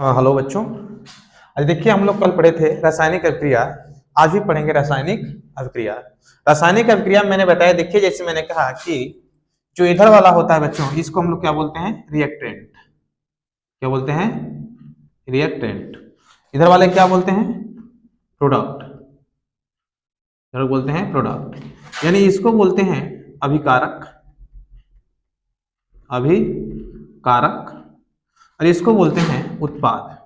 Hello बच्चों। आज देखिए हम लोग कल पढ़े थे रासायनिक अभिक्रिया, आज भी पढ़ेंगे रासायनिक अभिक्रिया। रासायनिक अभिक्रिया मैंने बताया, देखिए जैसे मैंने कहा कि जो इधर वाला होता है बच्चों, इसको हम लोग क्या बोलते हैं? रिएक्टेंट। क्या बोलते हैं? रिएक्टेंट। इधर वाले क्या बोलते हैं? प्रोडक्ट। इधर बोलते हैं प्रोडक्ट, यानी इसको बोलते हैं अभिकारक। अभिकारक। और इसको बोलते हैं उत्पाद।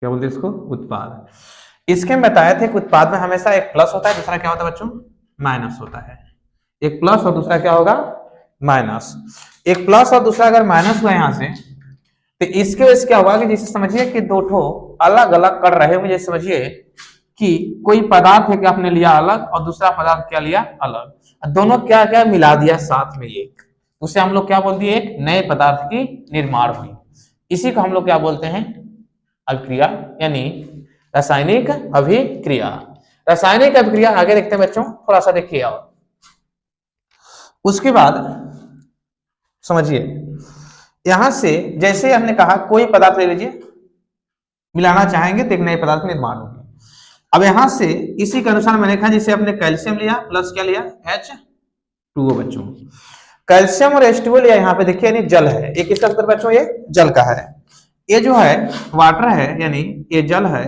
क्या बोलते हैं इसको? उत्पाद। इसके में बताया थे कि उत्पाद में हमेशा एक प्लस होता है, दूसरा क्या होता है बच्चों? माइनस होता है। एक प्लस और दूसरा क्या होगा? माइनस। एक प्लस और दूसरा अगर माइनस हुआ यहां से, तो इसके वजह से क्या होगा कि जैसे समझिए कि दो ठो अलग अलग कर रहे होंगे। जैसे समझिए कि कोई पदार्थ है कि आपने लिया अलग और दूसरा पदार्थ क्या लिया अलग, दोनों क्या क्या मिला दिया साथ में एक, उसे हम लोग क्या बोल दिए? एक नए पदार्थ की निर्माण हुई। इसी को हम लोग क्या बोलते हैं? अभिक्रिया, यानी रासायनिक अभिक्रिया। रासायनिक अभिक्रिया आगे देखते हैं बच्चों, थोड़ा सा देखिए। और उसके बाद समझिए, यहां से जैसे हमने कहा कोई पदार्थ ले लीजिए, मिलाना चाहेंगे तो एक नए पदार्थ निर्माण होगी। अब यहां से इसी के अनुसार मैंने कहा, जैसे आपने कैल्शियम लिया प्लस क्या लिया? H2O बच्चों। कैल्शियम और H2O लिया, यहाँ पे देखिए यानी जल है। एक किसका सूत्र बच्चों? ये जल का है। ये जो है वाटर है, यानी ये जल है,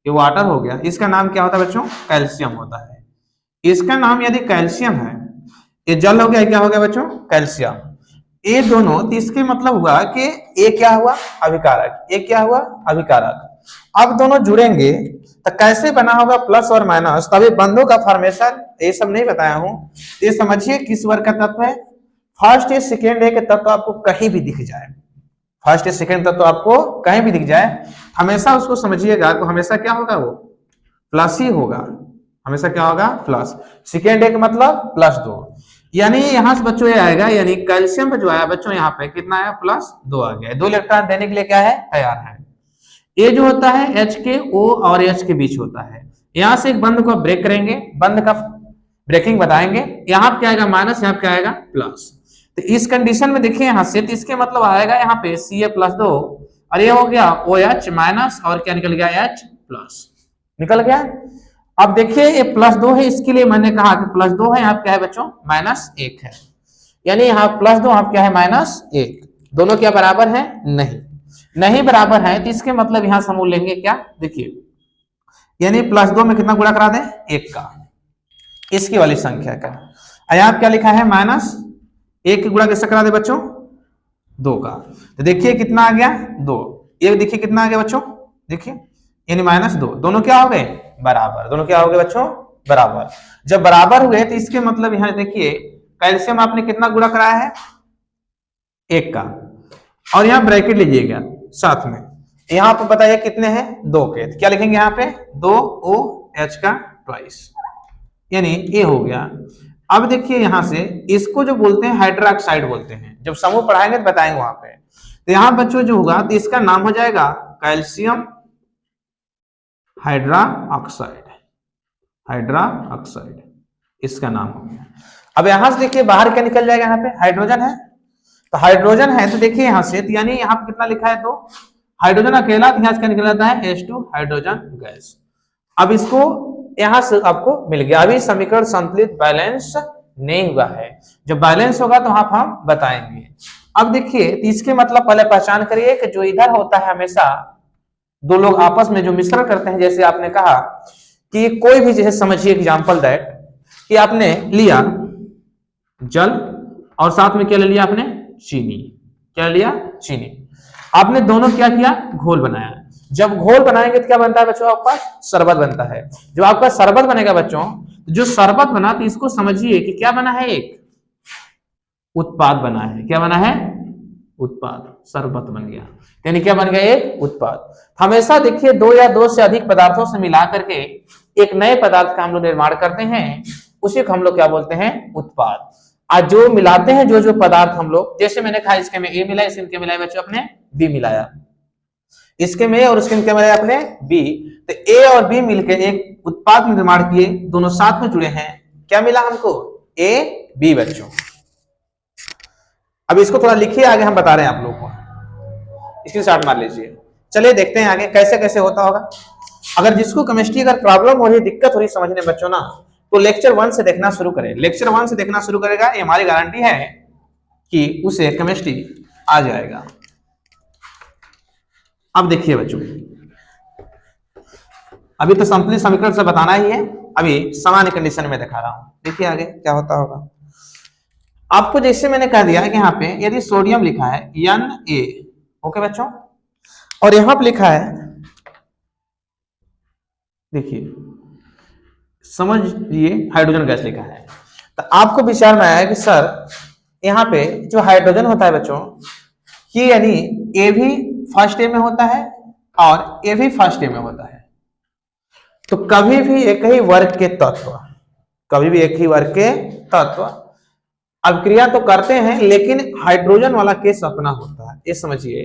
ये वाटर हो गया। इसका नाम क्या होता है बच्चों? कैल्शियम होता है। इसका नाम यदि कैल्शियम है, ये जल हो गया, क्या हो गया बच्चों? कैल्शियम। ये दोनों, तो इसके मतलब हुआ कि ये क्या हुआ? अभिकारक। ये क्या हुआ? अभिकारक। अब दोनों जुड़ेंगे तो कैसे बना होगा? प्लस और माइनस। तभी बंधों का फॉर्मेशन ये सब नहीं बताया हूं। ये समझिए किस वर्ग का तत्व है। फर्स्ट या सेकेंड है के तत्व आपको कहीं भी दिख जाए, फर्स्ट या सेकेंड तत्व आपको कहीं भी दिख जाए, हमेशा उसको समझिएगा तो हमेशा क्या होगा? वो प्लस ही होगा। हमेशा क्या होगा? प्लस। सेकेंड एक मतलब प्लस 2, यानी यहां से बच्चों ये आएगा, यानी कैल्शियम पे जो आया बच्चों यहाँ पे कितना आया? +2 आ गया। 2 इलेक्ट्रॉन देने के लिए क्या है? तैयार है। ये जो होता है H के O और H के बीच होता है। यहां से एक बंध को ब्रेक करेंगे, बंध का ब्रेकिंग बताएंगे। यहाँ पे क्या आएगा? माइनस, यहाँ पे क्या आएगा? प्लस। तो इस कंडीशन में देखिए यहां से, तो इसके मतलब आएगा यहाँ पे Ca+2 और ये हो गया OH माइनस, और क्या निकल गया? H प्लस निकल गया। अब देखिए ये +2 है, इसके लिए मैंने कहा कि +2 है, यहाँ क्या है बच्चों? -1 है। यानी यहाँ +2, यहाँ क्या है? -1। दोनों क्या बराबर है? नहीं, नहीं बराबर है। तो इसके मतलब यहां से हम लेंगे क्या? देखिए, यानी +2 में कितना गुणा करा दें? 1 का, इसकी वाली संख्या का। यहाँ क्या लिखा है? -1 की गुणा कैसे करा दे बच्चों? 2 का। तो देखिए कितना आ गया? 2। ये देखिए कितना आ गया बच्चों? देखिए, यानी -2। दोनों क्या हो गए? बराबर। दोनों क्या हो गए बच्चों? बराबर। जब बराबर हुए तो इसके मतलब यहाँ देखिए कैल्शियम आपने कितना गुणा कराया है? 1 का, और यहाँ ब्रैकेट लीजिएगा साथ में। यहाँ पे बताइए कितने हैं? 2 के। तो क्या लिखेंगे यहाँ पे? 2OH का ट्वाइस, यानी ये हो गया। अब देखिए यहां से इसको जो बोलते हैं हाइड्रोक्साइड बोलते हैं, जब समूह पढ़ाएंगे तो बताएंगे वहां पे। तो यहां बच्चों जो होगा तो इसका नाम हो जाएगा कैल्शियम हाइड्रोक्साइड। हाइड्रोक्साइड इसका नाम हो गया। अब यहां से देखिए बाहर क्या निकल जाएगा? यहाँ पे हाइड्रोजन है, तो हाइड्रोजन है तो देखिए यहां से, तो यानी यहाँ पे कितना लिखा है? 2 हाइड्रोजन अकेला, तो यहाँ से क्या निकल जाता है? H2 hydrogen gas. अब इसको यहां से आपको मिल गया। अभी समीकरण संतुलित बैलेंस नहीं हुआ है, जब बैलेंस होगा तो आप हम बताएंगे। अब देखिए इसके मतलब पहले पहचान करिए कि जो इधर होता है हमेशा दो लोग आपस में जो मिश्रण करते हैं, जैसे आपने कहा कि कोई भी, जैसे समझिए एग्जांपल दैट कि आपने लिया जल और साथ में क्या ले लिया आपने? चीनी। क्या लिया? चीनी। आपने दोनों क्या किया? घोल बनाया। जब घोल बनाएंगे तो क्या बनता है बच्चों? आपका शरबत बनता है। जब आपका शरबत बनेगा बच्चों, जो शरबत बना तो इसको समझिए कि क्या बना है? एक उत्पाद बना है। क्या बना है? उत्पाद। शरबत बन गया, यानी क्या बन गया? एक उत्पाद। हमेशा देखिए 2 या 2 से अधिक पदार्थों से मिला करके एक नए पदार्थ का हम लोग निर्माण करते हैं, उसी को हम लोग क्या बोलते हैं? उत्पाद। आज जो मिलाते हैं जो जो पदार्थ हम लोग, जैसे मैंने कहा इसके में A मिला, इसके मिलाया बच्चों अपने B मिलाया, इसके में और उसके क्या मिलाया अपने B, तो A और B मिलकर एक उत्पाद निर्माण किए, दोनों साथ में जुड़े हैं। क्या मिला हमको? A B बच्चों। अब इसको थोड़ा लिखिए, आगे हम बता रहे हैं आप लोगों को। स्क्रीनशॉट मार लीजिए। चलिए देखते हैं आगे कैसे कैसे होता होगा। अगर जिसको केमिस्ट्री अगर प्रॉब्लम हो रही, दिक्कत हो रही समझने बच्चों ना, तो लेक्चर 1 से देखना शुरू करें। लेक्चर 1 से देखना शुरू करेगा, ये हमारी गारंटी है कि उसे केमिस्ट्री आ जाएगा। अब देखिए बच्चों, अभी तो संतुलित समीकरण से बताना ही है, अभी सामान्य कंडीशन में दिखा रहा हूं। देखिए आगे क्या होता होगा। आपको जैसे मैंने कह दिया है कि यहाँ पे यदि सोडियम लिखा है Na, ओके बच्चों, और यहां पे लिखा है, देखिए समझिए हाइड्रोजन गैस लिखा है, तो आपको विचार में आया कि सर यहाँ पे जो हाइड्रोजन होता है बच्चों, ये यानी ए भी फर्स्ट ए में होता है और ए भी फर्स्ट ए में होता है, तो कभी भी एक ही वर्ग के तत्व, कभी भी एक ही वर्ग के तत्व अभिक्रिया तो करते हैं, लेकिन हाइड्रोजन वाला केस अपना होता है। ये समझिए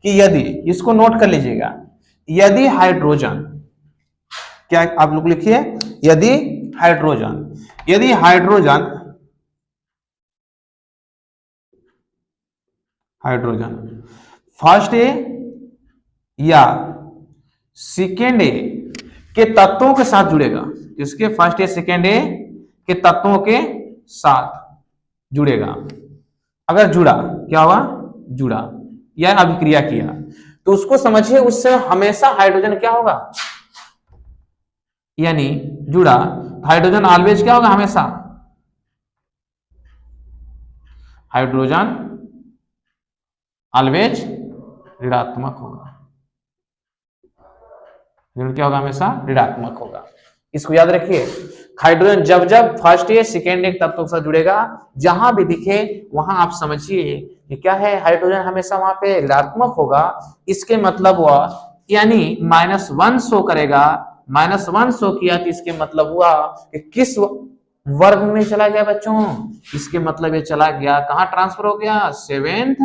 कि यदि, इसको नोट कर लीजिएगा, यदि हाइड्रोजन, क्या आप लोग लिखिए, यदि हाइड्रोजन फर्स्ट ए या सेकेंड ए के तत्वों के साथ जुड़ेगा, इसके फर्स्ट ए सेकेंड ए के तत्वों के साथ जुड़ेगा, अगर जुड़ा, क्या हुआ, जुड़ा या अभिक्रिया किया, तो उसको समझिए उससे हमेशा हाइड्रोजन क्या होगा, यानी जुड़ा, हाइड्रोजन ऑलवेज क्या होगा, हमेशा हाइड्रोजन ऑलवेज ऋणात्मक होगा, क्या होगा, हमेशा ऋणात्मक होगा। इसको याद रखिए, हाइड्रोजन जब जब फर्स्ट ए सेकेंड ए तत्वों से जुड़ेगा, जहां भी दिखे वहां आप समझिए कि क्या है, हाइड्रोजन हमेशा वहां पे ऋणात्मक होगा। इसके मतलब हुआ, यानी -1 शो करेगा, -1 शो किया तो इसके मतलब हुआ कि किस वर्ग में चला गया बच्चों, इसके मतलब ये चला गया कहां, ट्रांसफर हो गया 7th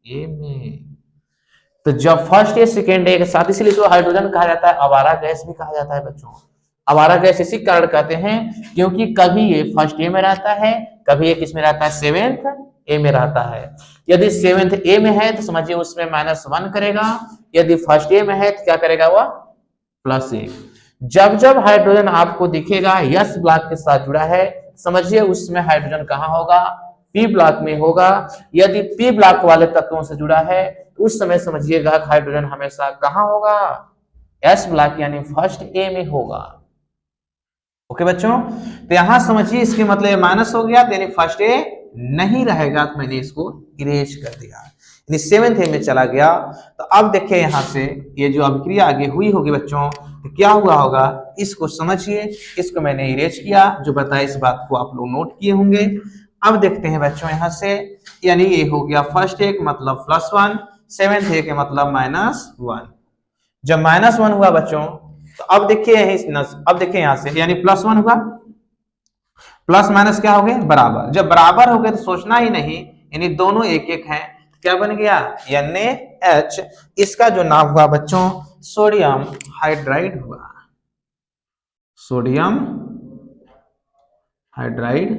ए में। तो जब फर्स्ट ए सेकेंड ए के साथ, इसलिए इसको हाइड्रोजन कहा जाता है, आवारा गैस भी कहा जाता है बच्चों। आवारा गैस इसी कारण कहते हैं क्योंकि कभी ये फर्स्ट ए में रहता है, कभी ये किस में रहता है, 7th ए में रहता है। यदि 7th ए में है तो समझिए उसमें -1 करेगा, यदि फर्स्ट ए में है तो क्या करेगा, वह +1। जब जब हाइड्रोजन आपको दिखेगा यस ब्लॉक के साथ जुड़ा है, समझिए उसमें हाइड्रोजन कहां होगा, पी ब्लॉक में होगा। यदि पी ब्लॉक वाले तत्वों से जुड़ा है तो उस समय समझिएगा हाइड्रोजन हमेशा कहां होगा, एस ब्लॉक यानी फर्स्ट ए में होगा। ओके बच्चों, तो यहां समझिए इसके मतलब माइनस हो गया, तो यानी फर्स्ट ए नहीं रहेगा, तो मैंने इसको इरेज कर दिया, यानी 7th ए में चला गया। तो अब देखिए यहां से ये जो अभिक्रिया आगे हुई होगी बच्चों, तो क्या हुआ होगा, इसको समझिए, इसको मैंने इरेज किया, जो बताया इस बात को आप लोग नोट किए होंगे। अब देखते हैं बच्चों यहां से, यानी ये हो गया फर्स्ट ए का मतलब +1, 7th ए के मतलब -1। जब -1 हुआ बच्चों, तो अब देखिए यहां से, यानी +1 हुआ, प्लस माइनस क्या हो गए, बराबर। जब बराबर हो गए तो सोचना ही नहीं, यानी दोनों एक एक हैं, क्या बन गया, NaH। इसका जो नाम हुआ बच्चों सोडियम हाइड्राइड हुआ, सोडियम हाइड्राइड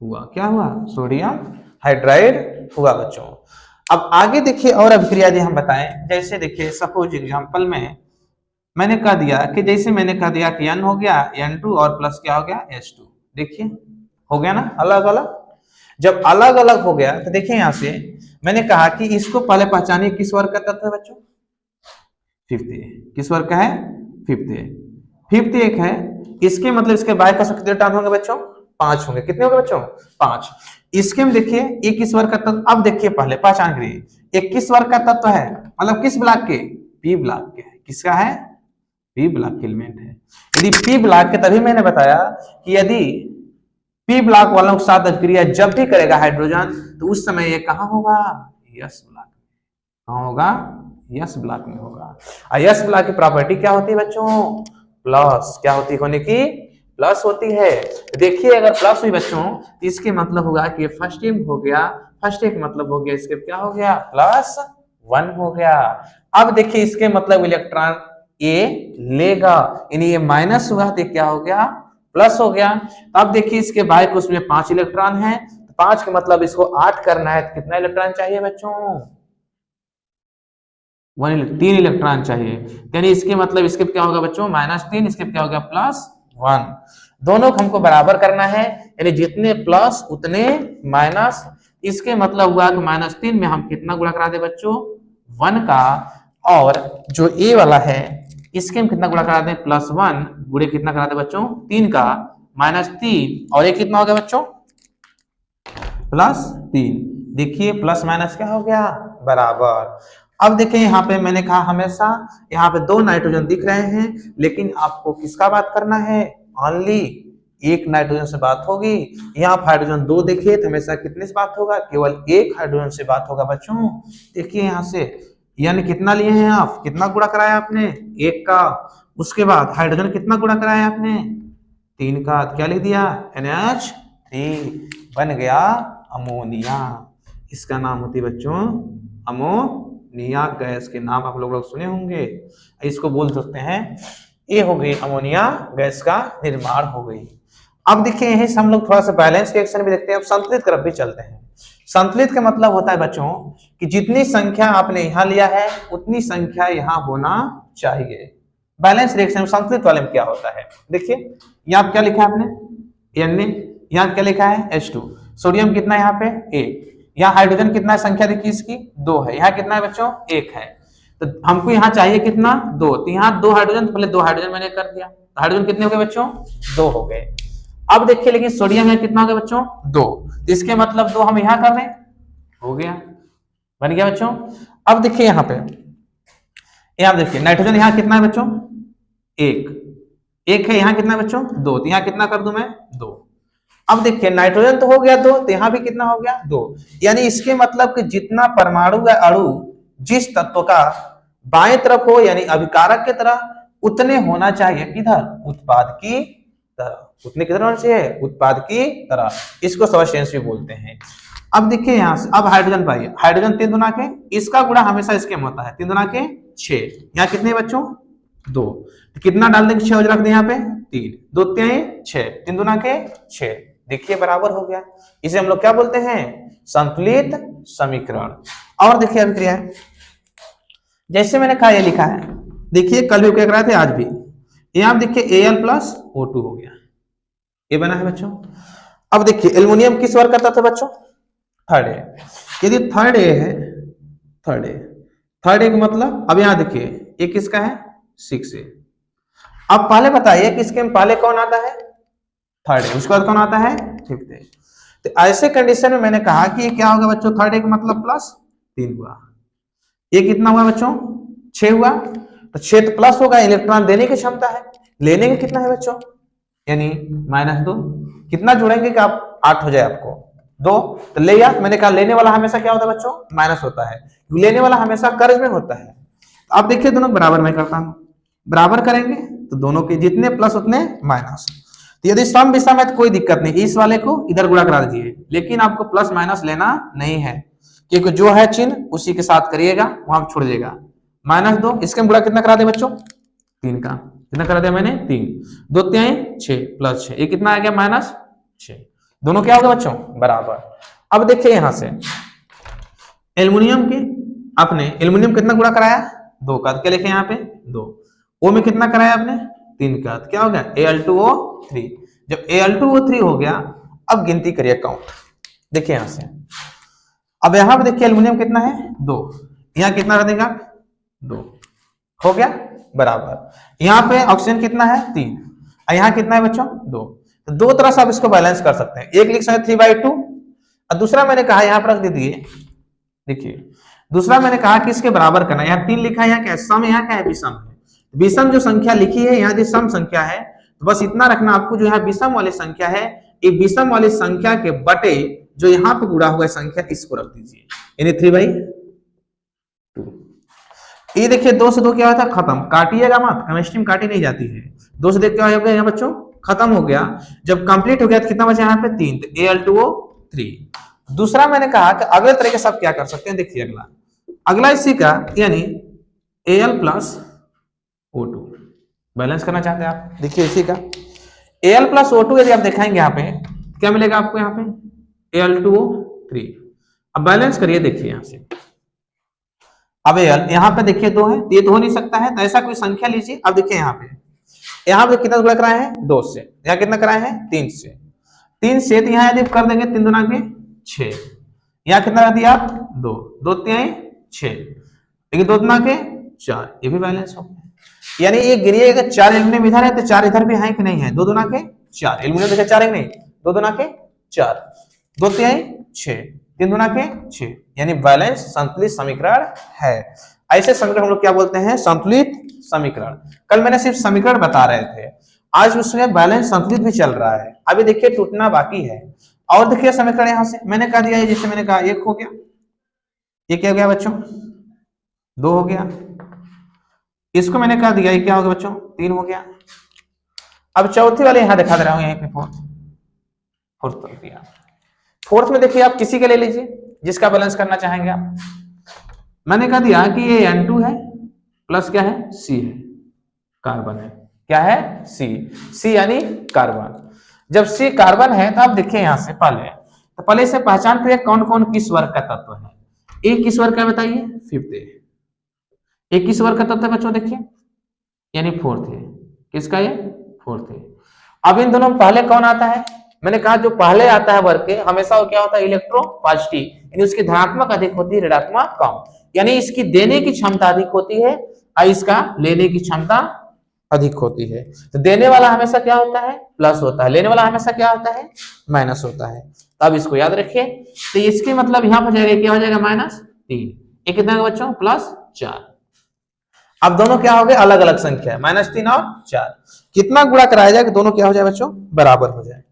हुआ, क्या हुआ, सोडियम हाइड्राइड हुआ बच्चों। अब आगे देखिए और अभिक्रिया जो हम बताएं, जैसे देखिए सपोज एग्जांपल में मैंने कह दिया कि, जैसे मैंने कह दिया कि N हो गया N2 और प्लस क्या हो गया H2, देखिए हो गया ना अलग अलग। जब अलग अलग हो गया तो देखिए यहां से मैंने कहा कि इसको पहले पहचानिए किस वर्ग का तत्व है बच्चों, 5th ए। किस वर्ग का है, 5th ए। 5th एक है, इसके मतलब इसके बाय का कितने टर्म होंगे बच्चों, 5 होंगे। कितने होंगे बच्चों, 5। इसके में देखिए ये किस वर्ग का तत्व, अब देखिए पहले पहचान करिए, ये किस वर्ग का तत्व है, मतलब किस ब्लॉक के, पी ब्लॉक के। किसका है, पी ब्लॉक के एलिमेंट है। यदि पी ब्लॉक के, तभी मैंने बताया कि यदि पी ब्लॉक वालों के साथ अभिक्रिया जब भी करेगा हाइड्रोजन, तो उस समय ये कहां होगा, यस ब्लॉक में। कहां होगा, यस ब्लॉक में होगा। और यस ब्लॉक की प्रॉपर्टी क्या होती है बच्चों, प्लस। क्या होती है, होने की प्लस होती है। देखिए अगर प्लस हुई बच्चों, इसके मतलब होगा कि ये फर्स्ट ए हो गया, फर्स्ट ए का मतलब हो गया इसके क्या हो गया, +1 हो गया। अब देखिए इसके मतलब इलेक्ट्रॉन ए लेगा, यानी ये माइनस हुआ तो क्या हो गया, प्लस हो गया। अब देखिए इसके बाय को, उसमें 5 इलेक्ट्रॉन है, 5 के मतलब इसको 8 करना है, तो कितना इलेक्ट्रॉन चाहिए बच्चों, तीन इलेक्ट्रॉन चाहिए, यानी इसके मतलब इसके क्या होगा बच्चों -3, इसके क्या हो गया +1। दोनों को हमको बराबर करना है, यानी जितने प्लस उतने माइनस। इसके मतलब हुआ कि -3 में हम कितना गुणा करा दे बच्चों 1 का, और जो ए वाला है इसके हम कितना गुणा करा दें +1 गुणे कितना करा दे बच्चों 3 का -3, और ये कितना हो गया बच्चों +3। देखिए प्लस माइनस क्या हो गया बराबर। अब देखिए यहाँ पे मैंने कहा हमेशा यहाँ पे 2 नाइट्रोजन दिख रहे हैं, लेकिन आपको किसका बात करना है, ओनली एक नाइट्रोजन से बात होगी। यहाँ हाइड्रोजन 2 देखिए तो हमेशा कितने से बात होगा, केवल एक हाइड्रोजन से बात होगा बच्चों। देखिए यहाँ से यानी कितना लिए हैं आप, कितना गुणा कराया आपने 1 का, उसके बाद हाइड्रोजन कितना गुणा कराया आपने 3 का, क्या लिख दिया NH3, बन गया अमोनिया। इसका नाम होती है बच्चों अमोनिया गैस के नाम आप लोग सुने होंगे। इसको बोल सकते हैं ये हो गई अमोनिया गैस का निर्माण हो गई। अब देखिए यही से हम लोग थोड़ा सा बैलेंस रिएक्शन भी देखते हैं। अब संतुलित तरफ भी चलते हैं। संतुलित का मतलब होता है बच्चों कि जितनी संख्या आपने यहाँ लिया है उतनी संख्या यहाँ होना चाहिए। बैलेंस रिएक्शन संतुलित वाले में क्या होता है, देखिए यहाँ क्या लिखा है आपने Na, यहाँ क्या लिखा है H2, सोडियम कितना है यहाँ पे 1, यहाँ हाइड्रोजन कितना है संख्या देखिए इसकी 2 है, यहाँ कितना है बच्चों 1 है, तो हमको यहाँ चाहिए कितना 2, तो यहाँ 2 हाइड्रोजन, पहले 2 हाइड्रोजन मैंने कर दिया, तो हाइड्रोजन कितने हो गए बच्चों 2 हो गए। अब देखिए लेकिन सोडियम है कितना हो गया बच्चों 2, तो इसके मतलब 2 हम यहाँ कर रहे हैं, हो गया बन गया बच्चों। अब देखिए यहाँ पे यहाँ देखिए नाइट्रोजन यहाँ कितना है बच्चों 1 है, यहाँ कितना है बच्चों 2, तो यहाँ कितना कर दूं मैं 2। अब देखिए नाइट्रोजन तो हो गया 2, तो यहाँ भी कितना हो गया 2, यानी इसके मतलब कि जितना परमाणु या अणु जिस तत्व का बाएं तरफ हो यानी अभिकारक की तरह, उतने होना चाहिए किधर उत्पाद की तरह, उतने किधर होना चाहिए उत्पाद की तरह, इसको सबस्टेंस भी बोलते हैं। अब देखिए यहाँ से अब हाइड्रोजन पाइए, हाइड्रोजन 3 दुना के, इसका गुणा हमेशा इसके में होता है 3 दुना के 6, यहाँ कितने बच्चों 2, तो कितना डाल देंगे 6 रख दें यहाँ पे 3, 2 3 6, 3 दुना के 6, देखिए बराबर हो गया। इसे हम लोग क्या बोलते हैं संतुलित समीकरण। और देखिए अभिक्रिया जैसे मैंने कहा ये लिखा है, देखिए कल भी क्या कराए थे आज भी, यहाँ देखिए Al प्लस O2 हो गया, ये बना है बच्चों। अब देखिए एल्युमिनियम किस वर्ग का था बच्चों 3rd A, यदि 3rd A है 3rd A का मतलब अब यहाँ देखिए ये किसका है 6A। अब पहले बताइए कि इसके में पहले कौन आता है 3rd A, उसके बाद कौन आता है 5th A। तो ऐसे कंडीशन में मैंने कहा कि ये क्या होगा बच्चों 3rd A का मतलब +3 हुआ, ये कितना हुआ बच्चों 6 हुआ, तो 6 तो प्लस होगा, इलेक्ट्रॉन देने की क्षमता है, लेने की कितना है बच्चों यानी -2, कितना जोड़ेंगे कि आप 8 हो जाए आपको 2, तो ले या मैंने कहा लेने वाला हमेशा क्या होता है बच्चों माइनस होता है, लेने वाला हमेशा कर्ज में होता है। अब देखिए दोनों बराबर मैं करता हूं, बराबर करेंगे तो दोनों के जितने प्लस उतने माइनस, तो यदि सम विषम है तो कोई दिक्कत नहीं, इस वाले को इधर गुणा करा दीजिए, लेकिन आपको प्लस माइनस लेना नहीं है क्योंकि जो है चिन्ह उसी के साथ करिएगा, वहां छोड़ देगा -2, इसके गुणा कितना करा दे बच्चों 3 का, कितना करा दिया मैंने 3, 2 3 6 +6, ये कितना आ गया -6, दोनों क्या होगा बच्चों बराबर। अब देखिए यहां से एल्युमिनियम के आपने एल्युमिनियम कितना गुणा कराया 2 का, क्या लिखे यहाँ पे 2, O में कितना कराया आपने 3 का, तो क्या हो गया Al2O3। जब Al2O3 हो गया अब गिनती करिए काउंट, देखिए यहां से अब यहां पे देखिए एल्युमिनियम कितना है 2, यहाँ कितना रह देगा 2, हो गया बराबर। यहाँ पे ऑक्सीजन कितना है 3, और यहाँ कितना है बच्चों 2, तो 2 तरह से आप इसको बैलेंस कर सकते हैं, एक लिख सकते 3/2 और दूसरा मैंने कहा यहाँ पर रख दीजिए, देखिए दूसरा मैंने कहा कि इसके बराबर करना, यहाँ 3 लिखा है, यहाँ क्या है सम, यहाँ क्या है विषम है, विषम जो संख्या लिखी है यहाँ जो सम संख्या है, तो बस इतना रखना आपको, जो यहाँ विषम वाली संख्या है ये विषम वाली संख्या के बटे जो यहाँ पे गुणा हुआ संख्या इसको रख दीजिए, यानी 3/2। ये देखिए 2 से 2 क्या होता है खत्म, काटिएगा मत, केमिस्ट्री में काटी नहीं जाती है, 2 से 2 क्या हो गया यहाँ बच्चों खत्म हो गया। जब कंप्लीट हो गया तो कितना बचा यहाँ पे 3, तो Al2O3। दूसरा मैंने कहा कि अगले तरीके से आप क्या कर सकते हैं, देखिए अगला इसी का यानी Al प्लस O2 बैलेंस करना चाहते हैं आप, देखिए इसी का Al प्लस O2 यदि आप दिखाएंगे यहाँ पे क्या मिलेगा आपको, यहाँ पे Al2O3। अब बैलेंस करिए, देखिए यहाँ से अब यहाँ पे देखिए 2 है, तो ये तो हो नहीं सकता है, तो ऐसा कोई संख्या लीजिए। अब देखिए यहाँ पे कितना गुणा कराए हैं 2 से, यहाँ कितना कराए हैं 3 से। 3 से तो यहाँ यदि कर देंगे 3 दूना के 6, यहाँ कितना कर दिया आप 2, 2 3 6, लेकिन 2 दूना के 4, ये भी बैलेंस हो गया। यानी ये गिनिएगा 4 एल्युमिनियम इधर है तो 4 इधर भी है कि नहीं है, 2 दूना के 4, एल्युमिनियम देखिए 4 है नहीं, 2 दूना के 4, 2 3 6, 3 दूना के 6, यानी बैलेंस संतुलित समीकरण है। ऐसे समीकरण हम लोग क्या बोलते हैं, संतुलित समीकरण। कल मैंने सिर्फ समीकरण बता रहे थे, आज उसमें बैलेंस संतुलित भी चल रहा है। अभी देखिए टूटना बाकी है। और देखिए समीकरण यहां से मैंने कह दिया है, जैसे मैंने कहा 1 हो गया, ये क्या हो गया बच्चों 2 हो गया, इसको मैंने कह दिया ये क्या हो गया बच्चों 3 हो गया। अब चौथी वाले यहां दिखा दे रहा हूं, यहीं पे फोर्थ कर दिया। फोर्थ में देखिए आप किसी का ले लीजिए जिसका बैलेंस करना चाहेंगे आप। मैंने कह दिया कि ये N2 है प्लस क्या है C है, कार्बन है, क्या है C यानी कार्बन। जब C कार्बन है तो आप देखिए यहां से पहले से पहचान करिए कौन कौन किस वर्ग का तत्व है। एक किस वर्ग का बताइए 5th है, एक किस वर्ग का तत्व है बच्चों देखिए यानी 4th है, किसका ये 4th है। अब इन दोनों में पहले कौन आता है, मैंने कहा जो पहले आता है वर्ग के हमेशा वो क्या होता है इलेक्ट्रो पॉजिटिव, यानी उसकी धनात्मक अधिक होती है, ऋणात्मक कम, यानी इसकी देने की क्षमता अधिक होती है और इसका लेने की क्षमता अधिक होती है। तो देने वाला हमेशा क्या होता है प्लस होता है, लेने वाला हमेशा क्या होता है माइनस होता है। तो अब इसको याद रखिए, तो इसके मतलब यहाँ पर जाएगा क्या हो जाएगा -3, ये कितना होगा बच्चों +4। अब दोनों क्या हो गए अलग अलग संख्या है, -3 और 4, कितना गुणा कराया जाए कि दोनों क्या हो जाए बच्चों बराबर हो जाए।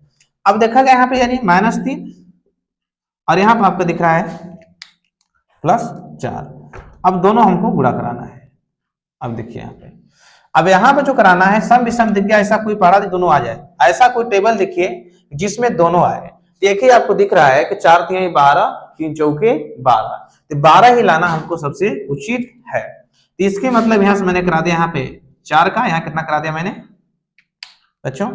अब देखा गया यहाँ पे यानी -3 और यहाँ पे आपको दिख रहा है +4। अब दोनों हमको गुणा कराना है। अब देखिए यहाँ पे, अब यहाँ पे जो कराना है सम विषम दिख गया, ऐसा कोई पहाड़ा दोनों आ जाए, ऐसा कोई टेबल देखिए जिसमें दोनों आए। देखिए आपको दिख रहा है कि 4 3 12, 3 चौके 12, तो 12 ही लाना हमको सबसे उचित है। तो इसके मतलब यहाँ से मैंने करा दिया यहाँ पे 4 का, यहाँ कितना करा दिया मैंने बच्चों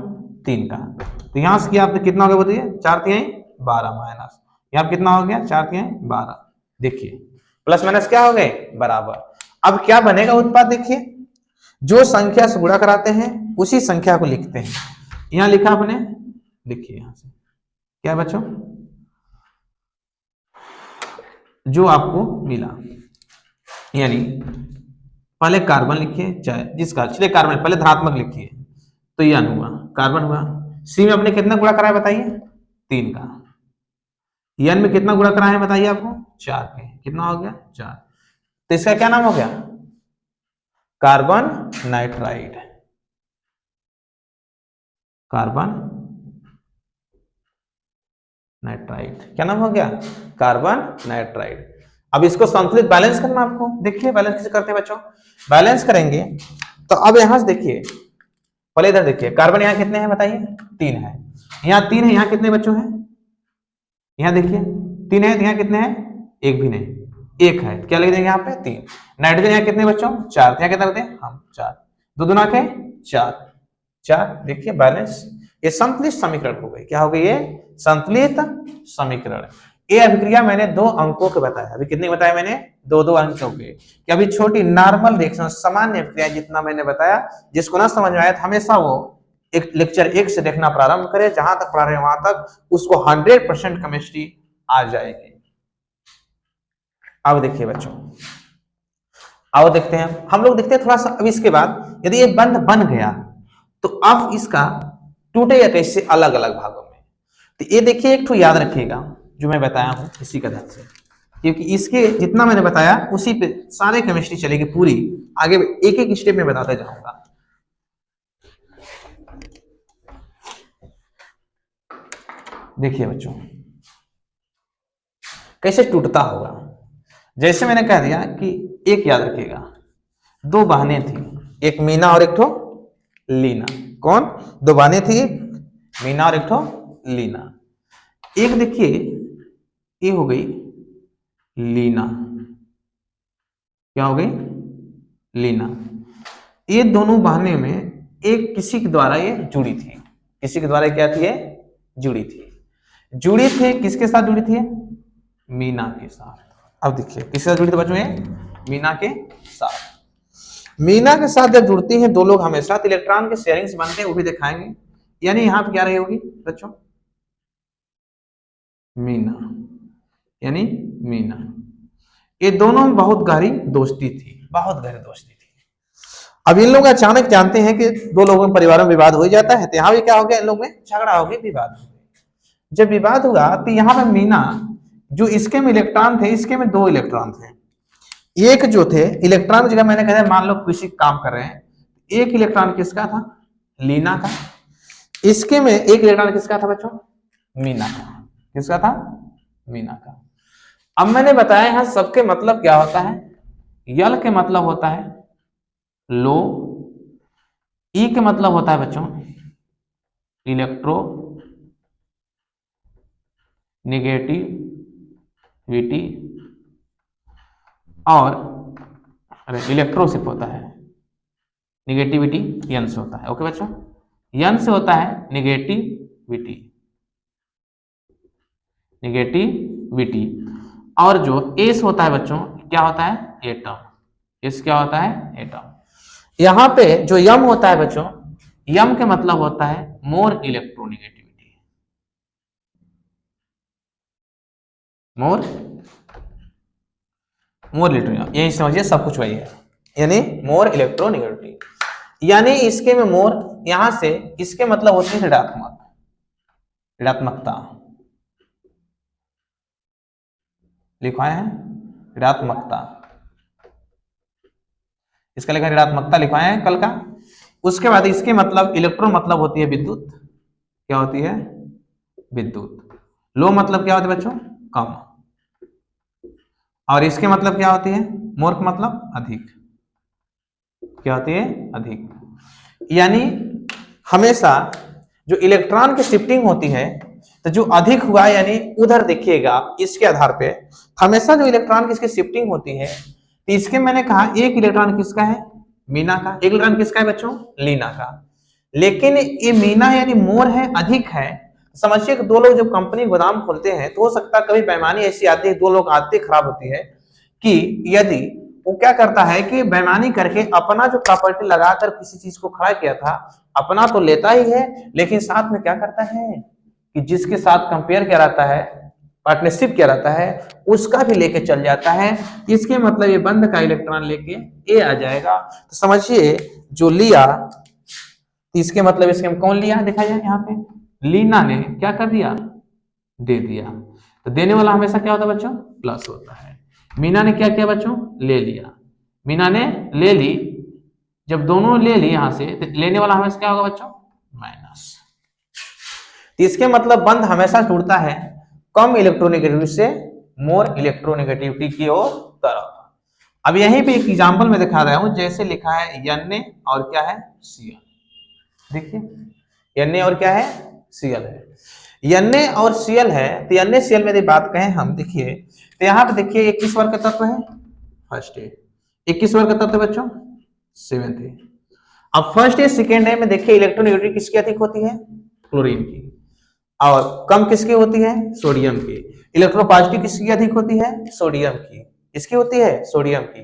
3 का। तो यहाँ से किया आपने कितना हो गया बताइए 4 3 12 माइनस, यहाँ कितना हो गया 4 3 12, देखिए प्लस माइनस क्या हो गए बराबर। अब क्या बनेगा उत्पाद, देखिए जो संख्या से गुणा कराते हैं उसी संख्या को लिखते हैं। यहाँ लिखा आपने, देखिए यहाँ से क्या बच्चों जो आपको मिला, यानी पहले कार्बन लिखिए, चाहे जिसका चलिए कार्बन पहले धनात्मक लिखिए, तो ये हुआ कार्बन हुआ। सी में आपने कितना गुणा कराया बताइए 3 का, एन में कितना गुणा कराया है बताइए आपको 4 के, कितना हो गया 4, तो इसका क्या नाम हो गया कार्बन नाइट्राइड, कार्बन नाइट्राइड क्या नाम हो गया कार्बन नाइट्राइड। अब इसको संतुलित बैलेंस करना आपको, देखिए बैलेंस कैसे करते हैं बच्चों, बैलेंस करेंगे तो अब यहां से देखिए पहले इधर देखिए कार्बन यहाँ कितने हैं बताइए 3 है, यहाँ 3 है, यहाँ कितने बच्चों हैं यहाँ देखिए 3 है, यहाँ कितने हैं 1 भी नहीं, 1 है, क्या लिख देंगे यहाँ पे 3। नाइट्रोजन यहाँ कितने बच्चों 4, यहाँ कितना करते हैं हम 4, 2 दूना के 4, देखिए बैलेंस, ये संतुलित समीकरण हो गई, क्या हो गई ये संतुलित समीकरण। ये अभिक्रिया मैंने 2 अंकों के बताया, अभी कितने बताया मैंने 2 अंकों के, कि अभी छोटी नॉर्मल रिएक्शन सामान्य अभिक्रिया जितना मैंने बताया, जिसको ना समझ में आया तो हमेशा वो एक लेक्चर 1 से देखना प्रारंभ करे, जहां तक पढ़ा रहे वहां तक उसको 100% केमिस्ट्री आ जाएगी। अब देखिए बच्चों, अब देखते हैं हम लोग, देखते हैं थोड़ा सा। अब इसके बाद यदि ये बंध बन गया तो अब इसका टूटेगा कैसे अलग अलग भागों में, तो ये देखिए एक ठो याद रखिएगा जो मैं बताया हूं इसी का ध्यान से, क्योंकि इसके जितना मैंने बताया उसी पे सारे केमिस्ट्री चलेगी पूरी, आगे एक एक स्टेप में बताते जाऊंगा। देखिए बच्चों कैसे टूटता होगा, जैसे मैंने कह दिया कि एक याद रखिएगा 2 बहनें थी, एक मीना और एक ठो लीना। कौन 2 बहनें थी, मीना और एक ठो लीना। एक देखिए ये हो गई लीना, क्या हो गई लीना। ये दोनों बहनें में एक किसी के द्वारा ये जुड़ी थी, किसी के द्वारा क्या थी ये जुड़ी थी, किसके साथ जुड़ी थी मीना के साथ। अब देखिए किसके साथ जुड़ी थी बच्चों ये मीना के साथ। मीना के साथ जब जुड़ती हैं दो लोग हमेशा तो इलेक्ट्रॉन के शेयरिंग्स बनते हैं, वो भी दिखाएंगे। यानी यहाँ पे क्या रही होगी बच्चों, मीना, यानी मीना। ये दोनों में बहुत गहरी दोस्ती थी, बहुत गहरी दोस्ती थी। अब इन लोग अचानक जानते हैं कि दो लोगों में परिवारों में विवाद हो ही जाता है, तो यहाँ भी क्या हो गया, इन लोग में झगड़ा हो गया, विवाद हो गया। जब विवाद हुआ तो यहाँ पे मीना, जो इसके में इलेक्ट्रॉन थे, इसके में दो इलेक्ट्रॉन थे। एक जो थे इलेक्ट्रॉन की जगह मैंने कहा मान लो किसी काम कर रहे हैं, एक इलेक्ट्रॉन किसका था, लीना का। इसके में एक इलेक्ट्रॉन किसका था बच्चों, मीना का। किसका था, मीना का। अब मैंने बताया यहां सबके मतलब क्या होता है, यल के मतलब होता है लो, ई के मतलब होता है बच्चों इलेक्ट्रो नेगेटिविटी, और इलेक्ट्रोसिप होता है नेगेटिविटी, यन से होता है। ओके बच्चों, यन से होता है नेगेटिविटी, नेगेटिविटी। और जो एस होता है बच्चों क्या होता है, एटम। एस क्या होता है, एटम। यहां पे जो यम होता है बच्चों, यम के मतलब होता है मोर इलेक्ट्रोनेगेटिविटी, मोर इलेक्ट्रोन, यही समझिए सब कुछ वही है, यानी मोर इलेक्ट्रोनेगेटिविटी। यानी इसके में मोर, यहां से इसके मतलब होती है ऋणात्मक, ऋणात्मकता लिखवाए हैं, ऋणात्मकता, इसका लिखा ऋणात्मकता लिखवाए हैं कल का। उसके बाद इसके मतलब इलेक्ट्रॉन मतलब होती है विद्युत, क्या होती है, विद्युत। लो मतलब क्या होता है बच्चों, कम। और इसके मतलब क्या होती है, मोर का मतलब अधिक, क्या होती है, अधिक। यानी हमेशा जो इलेक्ट्रॉन की शिफ्टिंग होती है, तो जो अधिक हुआ यानी उधर देखिएगा इसके आधार पे हमेशा जो इलेक्ट्रॉन की इसकी शिफ्टिंग होती है, तो इसके मैंने कहा एक इलेक्ट्रॉन किसका है, मीना का। एक इलेक्ट्रॉन किसका है बच्चों, लीना का। लेकिन ये मीना यानी मोर है, अधिक है। समझिए कि दो लोग जब कंपनी गोदाम खोलते हैं तो हो सकता है कभी बेईमानी ऐसी आती है, दो लोग आते खराब होती है कि यदि वो क्या करता है कि बेईमानी करके अपना जो प्रॉपर्टी लगाकर किसी चीज को खड़ा किया था, अपना तो लेता ही है, लेकिन साथ में क्या करता है कि जिसके साथ कंपेयर किया रहता है, पार्टनरशिप किया रहता है, उसका भी लेके चल जाता है। इसके मतलब ये बंद का इलेक्ट्रॉन लेके ए आ जाएगा। तो समझिए जो लिया, इसके मतलब इसके में कौन लिया दिखाया जाए, यहाँ पे लीना ने क्या कर दिया, दे दिया। तो देने वाला हमेशा क्या होता है बच्चों, प्लस होता है। मीना ने क्या किया बच्चों, ले लिया, मीना ने ले ली। जब दोनों ले ली यहां से, तो लेने वाला हमेशा क्या होगा बच्चों, माइनस। तो इसके मतलब बंध हमेशा टूटता है कम इलेक्ट्रोनेगेटिविटी से मोर इलेक्ट्रोनेगेटिविटी की ओर तरफ। अब यहीं पे एक एग्जांपल में दिखा रहा हूं, जैसे लिखा है Na और क्या है, Cl। देखिए Na और क्या है, Cl है। Na और Cl है, तो NaCl में यदि बात कहें हम, देखिए तो यहाँ पे देखिए एक किस वर्ग का तत्व है, फर्स्ट ए। एक किस वर्ग का तत्व बच्चों, सेवेंथ ए। अब फर्स्ट ए सेकेंड ए में देखिए इलेक्ट्रोनेगेटिविटी किसकी अधिक होती है, क्लोरीन की, और कम किसकी होती है, सोडियम की। इलेक्ट्रोपॉजिटिव किसकी अधिक होती है, सोडियम की। इसकी होती है सोडियम की,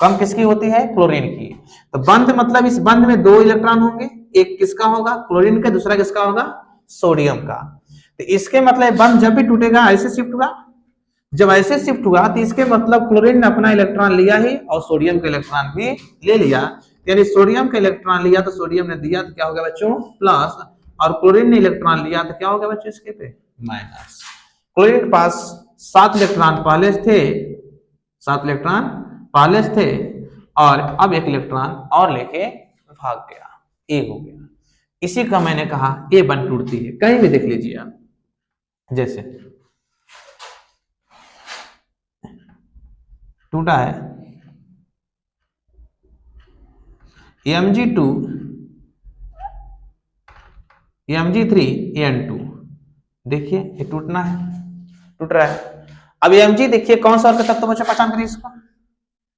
कम किसकी होती है, क्लोरीन की। तो बंध मतलब इस बंध में दो इलेक्ट्रॉन होंगे, एक किसका होगा, क्लोरीन का, दूसरा किसका होगा, सोडियम का। तो इसके मतलब बंध जब भी टूटेगा ऐसे शिफ्ट होगा, जब ऐसे शिफ्ट हुआ तो इसके मतलब क्लोरीन ने अपना इलेक्ट्रॉन लिया ही और सोडियम का इलेक्ट्रॉन भी ले लिया। यानी सोडियम का इलेक्ट्रॉन लिया तो सोडियम ने दिया, तो क्या हो गया बच्चों, प्लस, और क्लोरीन ने इलेक्ट्रॉन लिया तो क्या हो गया बच्चों इसके पे, माइनस। क्लोरीन के पास 7 इलेक्ट्रॉन पहले थे, 7 इलेक्ट्रॉन पहले थे, और अब एक इलेक्ट्रॉन और लेके भाग गया, ए हो गया। इसी का मैंने कहा ए बन टूटती है, कहीं भी देख लीजिए आप। जैसे टूटा है Mg2 Mg3 N2, देखिए ये टूटना है, टूट रहा है। अब Mg देखिए कौन सा वर्ग का तत्व बच्चों, पहचान करिए इसको,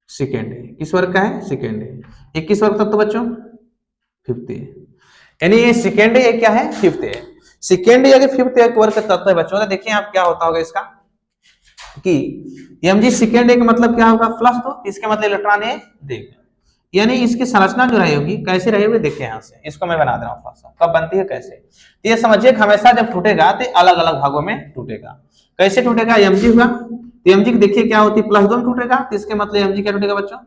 सेकेंड है। किस वर्ग का है, सेकेंड है। ये किस वर्ग तत्व बच्चों, फिफ्थ है। यानी ये सेकेंड है, क्या है, फिफ्थ है। सेकेंड या फिफ्थ एक वर्ग का तत्व है बच्चों। तो देखिए आप क्या होता होगा इसका, कि mg सेकेंड ए का मतलब क्या होगा प्लस 2, इसके मतलब इलेक्ट्रॉन ए देगा, यानी इसकी संरचना जो रहेगी कैसे रहेगी देखिए यहाँ से, इसको मैं बना दे रहा हूँ थोड़ा सा, कब बनती है कैसे, तो ये समझिए हमेशा जब टूटेगा तो अलग अलग भागों में टूटेगा। कैसे टूटेगा, mg हुआ तो mg देखिए क्या होती है +2 में टूटेगा, तो इसके मतलब mg क्या टूटेगा बच्चों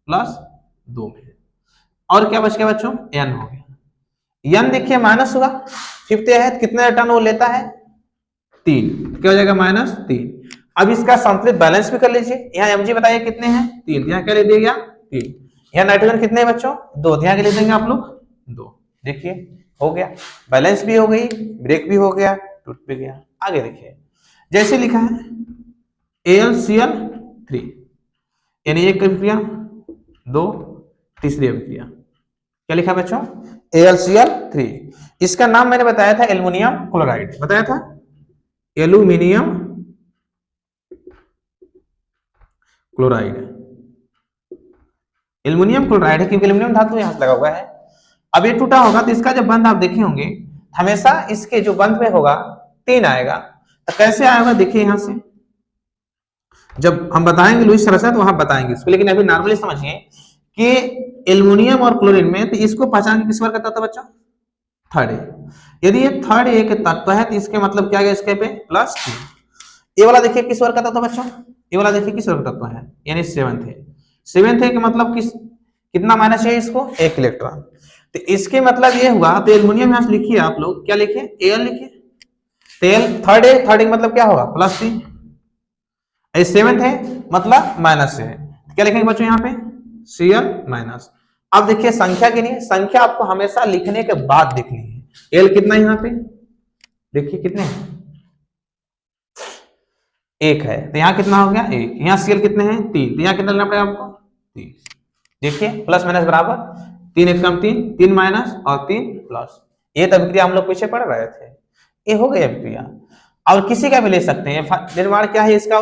+2 में, और क्या बच गया बच्चों n हो गया, n देखिए माइनस हुआ, फिफ्थ है कितने इलेक्ट्रॉन वो लेता है 3, क्या हो जाएगा -3। अब इसका संतुलित बैलेंस भी कर लीजिए, यहाँ mg बताइए कितने हैं 3, यहाँ क्या ले दिया 3, यहाँ नाइट्रोजन कितने हैं बच्चों 2, यहाँ के लिए देंगे आप लोग 2, देखिए हो गया, बैलेंस भी हो गई, ब्रेक भी हो गया, टूट भी गया। आगे देखिए जैसे लिखा है AlCl3, यानी एक अभिक्रिया 2, तीसरी अभिक्रिया क्या लिखा बच्चों AlCl3, इसका नाम मैंने बताया था एल्युमिनियम क्लोराइड, बताया था एल्युमिनियम क्लोराइड, एल्युमिनियम क्लोराइड है क्योंकि एल्युमिनियम धातु यहां से लगा हुआ है। अब ये टूटा होगा तो इसका जब बंध आप देखे होंगे हमेशा इसके जो बंध में होगा 3 आएगा, तो कैसे आएगा देखिए यहां से, जब हम बताएंगे लुईस संरचना तो वहां बताएंगे इसको, लेकिन अभी नॉर्मली समझिए कि एल्युमिनियम और क्लोरीन में तो इसको पहचान किस बार करता था बच्चों थर्ड ए, यदि ये थर्ड ए के तत्व है तो इसके मतलब क्या गया इसके पे +3। ये वाला देखिए किस वर्ग का तत्व बच्चों, ये वाला देखिए किस वर्ग का तत्व है यानी 7th है, 7th है कि मतलब किस कितना माइनस है इसको 1 इलेक्ट्रॉन, तो इसके मतलब ये हुआ, तो एल्युमिनियम यहां से लिखिए आप लोग क्या लिखिए Al लिखिए, तेल थर्ड है, थर्ड का मतलब क्या होगा +3, 7th है मतलब माइनस है, क्या लिखेंगे बच्चों यहाँ पे Cl-। अब देखिए संख्या की नहीं, संख्या आपको हमेशा लिखने के बाद लिखनी है, L कितना है यहाँ पे देखिए कितने हैं 1 है, तो यहाँ कितना हो गया 1, यहाँ Cl कितने हैं 3, तो यहाँ कितना लेना पड़ेगा आपको 3, देखिए प्लस माइनस बराबर 3 1 कम 3, 3 माइनस और 3 प्लस, ये तो अभिक्रिया हम लोग पीछे पढ़ रहे थे, ये हो गई अभिक्रिया। और किसी का भी ले सकते हैं, निर्माण क्या है इसका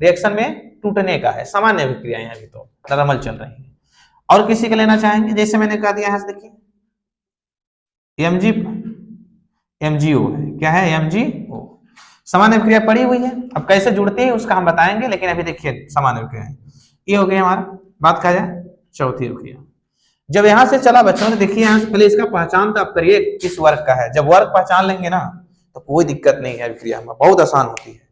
रिएक्शन में टूटने का है, सामान्य अभिक्रिया यहाँ भी तो नॉर्मल चल रही है। और किसी का लेना चाहेंगे जैसे मैंने कहा दिया है देखिए MgO है, क्या है MgO, सामान्य अभिक्रिया पड़ी हुई है, अब कैसे जुड़ते हैं उसका हम बताएंगे, लेकिन अभी देखिए सामान्य अभिक्रिया ये हो गया हमारा, बात कहा जाए चौथी अभिक्रिया। जब यहां से चला बच्चों तो देखिए यहां से पहले इसका पहचान तो आप करिए किस वर्ग का है, जब वर्ग पहचान लेंगे ना तो कोई दिक्कत नहीं है, अभिक्रिया में बहुत आसान होती है।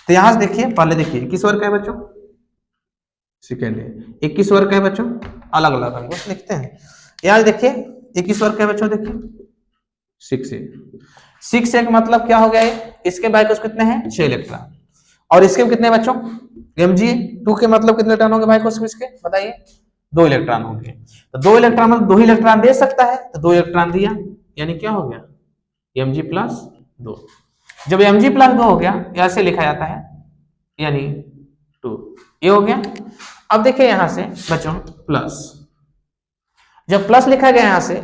तो यहां से देखिए पहले देखिए किस वर्ग का है बच्चों सेकेंड है, 21 वर्ग का है बच्चों, अलग अलग हम लोग लिखते हैं, यहाँ देखिए 21 वर्ग का है बच्चों, देखिए 6 है, 6 एक मतलब क्या हो गया है, इसके बाइकोस कितने हैं 6 इलेक्ट्रॉन, और इसके कितने बच्चों Mg2 के मतलब कितने इलेक्ट्रॉन होंगे बाइकोस इसके बताइए 2 इलेक्ट्रॉन होंगे, तो 2 इलेक्ट्रॉन मतलब 2 ही इलेक्ट्रॉन दे सकता है, तो 2 इलेक्ट्रॉन दिया यानी क्या हो गया Mg+2, जब Mg+2 हो गया ऐसे लिखा जाता है यानी 2, ये हो गया। अब देखिए यहां से बच्चों प्लस, जब प्लस लिखा गया यहां से,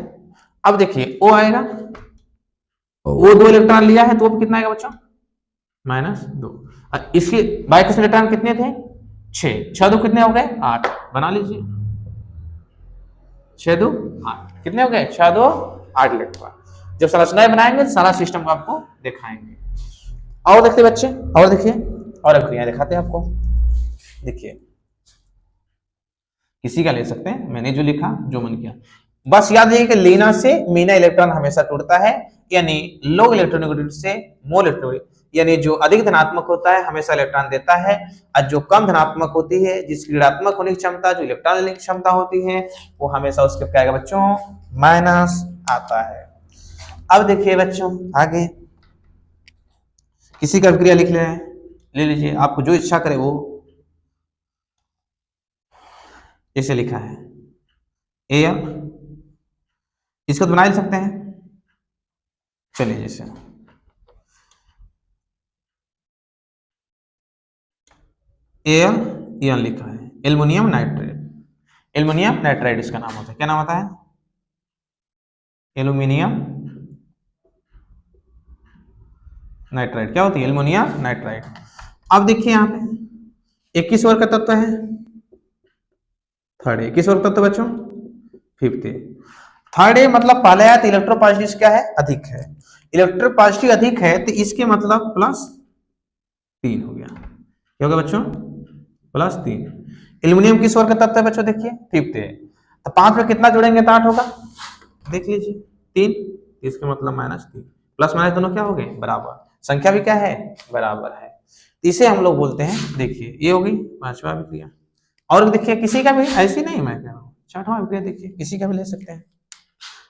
अब देखिए O आएगा, वो 2 इलेक्ट्रॉन लिया है तो वो कितना आएगा बच्चों -2, इसके बाइकोस इलेक्ट्रॉन कितने थे 6, 6 2 कितने हो गए 8, बना लीजिए 6 2 8, कितने हो गए 6 2 8 इलेक्ट्रॉन। जब संरचनाएं बनाएंगे सारा सिस्टम को आपको दिखाएंगे। और देखते बच्चे, और देखिए और अभिक्रियाएं दिखाते हैं आपको, देखिए किसी का ले सकते हैं, मैंने जो लिखा जो मन किया, बस याद रखिए कि लीना से मीना इलेक्ट्रॉन हमेशा टूटता है, यानी लो इलेक्ट्रॉनिक से मोल इलेक्ट्रॉनिक, यानी जो अधिक धनात्मक होता है हमेशा इलेक्ट्रॉन देता है, और जो कम धनात्मक होती है जिसकी ऋणात्मक होने की क्षमता जो इलेक्ट्रॉन लेने की क्षमता होती है वो हमेशा उसके क्या आएगा बच्चों माइनस आता है। अब देखिए बच्चों आगे किसी का अभिक्रिया लिख ले लीजिए, आपको जो इच्छा करे वो, जैसे लिखा है Al, इसको तो बना ही सकते हैं, चलिए जैसे Al लिखा है एल्युमिनियम नाइट्रेट, एल्युमिनियम नाइट्राइड इसका नाम होता है, क्या नाम होता है एल्युमिनियम नाइट्राइड, क्या होती है एल्युमिनियम नाइट्राइड। अब देखिए यहाँ पे 21 वर्ग का तत्व है थर्ड ए, किस वर्ग तत्व बच्चों फिफ्थ ए, थर्ड ए मतलब पहले आया तो इलेक्ट्रोपॉजिटिव क्या है अधिक है, इलेक्ट्रोपॉजिटिव अधिक है तो इसके मतलब +3 हो गया, क्या होगा बच्चों? +3। एल्यूमिनियम किस ओर का तत्व है बच्चों? देखिए फिफ्थ है, तो 5 में कितना जोड़ेंगे तो 8 होगा, देख लीजिए 3, इसका मतलब -3, प्लस माइनस दोनों क्या हो गए? बराबर, संख्या भी क्या है? बराबर है। इसे हम लोग बोलते हैं, देखिए ये होगी 5वां अभिक्रिया। और देखिए किसी का भी ऐसी नहीं, मैं कह रहा हूँ 6वां अभिक्रिया, देखिए किसी का भी ले सकते हैं।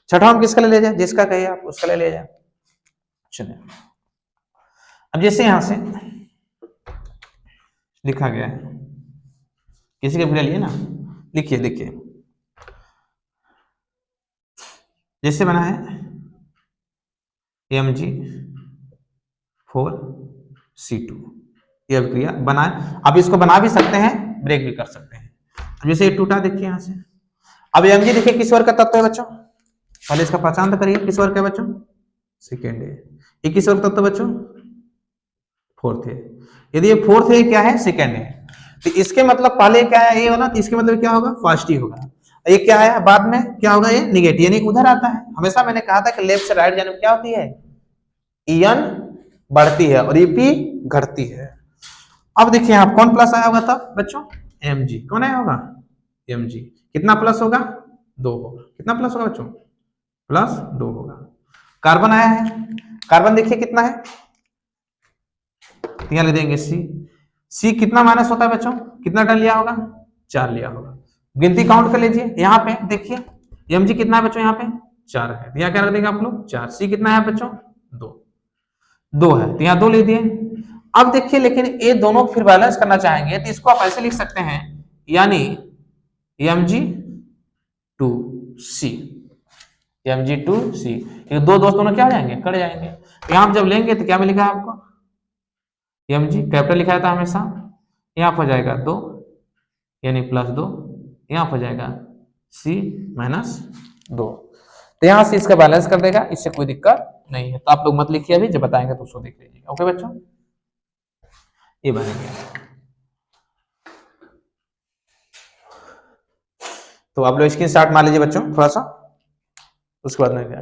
6वां किसका ले जाए? जिसका कहिए आप उसका ले जाए। चलिए अब जैसे यहां से लिखा गया है, किसी का भी ले लिए ना, लिखिए देखिए जैसे बना है Mg4C2, ये अभिक्रिया बना है। अब इसको बना भी सकते हैं, ब्रेक भी कर सकते हैं। अब जैसे ये टूटा, देखिए यहां से, अब Mg देखिए किस वर्ग का तत्व है बच्चों? पहले इसका पहचान तो करिए, किस वर्ग का है बच्चों? सेकेंड है। ये किस वर्ग तत्व बच्चों? फोर्थ है। यदि ये फोर्थ है, क्या है? सेकेंड है। तो इसके मतलब पहले क्या है? ये होना, तो इसके मतलब क्या होगा? फर्स्ट ही होगा। ये क्या है? बाद में क्या होगा? ये निगेटिव, यानी उधर आता है। हमेशा मैंने कहा था कि लेफ्ट से राइट जाने में क्या होती है? En बढ़ती है और Ep घटती है। अब देखिए यहाँ कौन प्लस आया होगा तब बच्चों? Mg। कौन आया होगा? Mg। कितना प्लस होगा? 2 होगा। कितना प्लस होगा बच्चों? +2 होगा। कार्बन आया है, कार्बन देखिए कितना है? यहाँ लिख देंगे C कितना माइनस होता है बच्चों? कितना टर्न लिया होगा? 4 लिया होगा। गिनती काउंट कर लीजिए, यहाँ पे देखिए Mg कितना है बच्चों? यहाँ पे 4 है, यहाँ क्या रख देंगे आप लोग? 4। C कितना है बच्चों? 2 है, तो यहाँ 2 ले दिए। अब देखिए लेकिन ये दोनों फिर बैलेंस करना चाहेंगे तो इसको आप ऐसे लिख सकते हैं, यानी Mg2C, Mg2C, ये दो दोस्त दोनों क्या हो जाएंगे? कट जाएंगे। यहाँ आप जब लेंगे तो क्या मिलेगा आपको? Mg कैपिटल लिखा था हमेशा, यहाँ हो जाएगा 2 यानी +2, यहाँ हो जाएगा C -2, तो यहाँ से इसका बैलेंस कर देगा, इससे कोई दिक्कत नहीं है। तो आप लोग मत लिखिए, अभी जब बताएंगे तो उसको देख लीजिएगा। ओके बच्चों, ये बन गया। तो आप लोग स्क्रीनशॉट मार लीजिए बच्चों थोड़ा सा, उसके बाद में क्या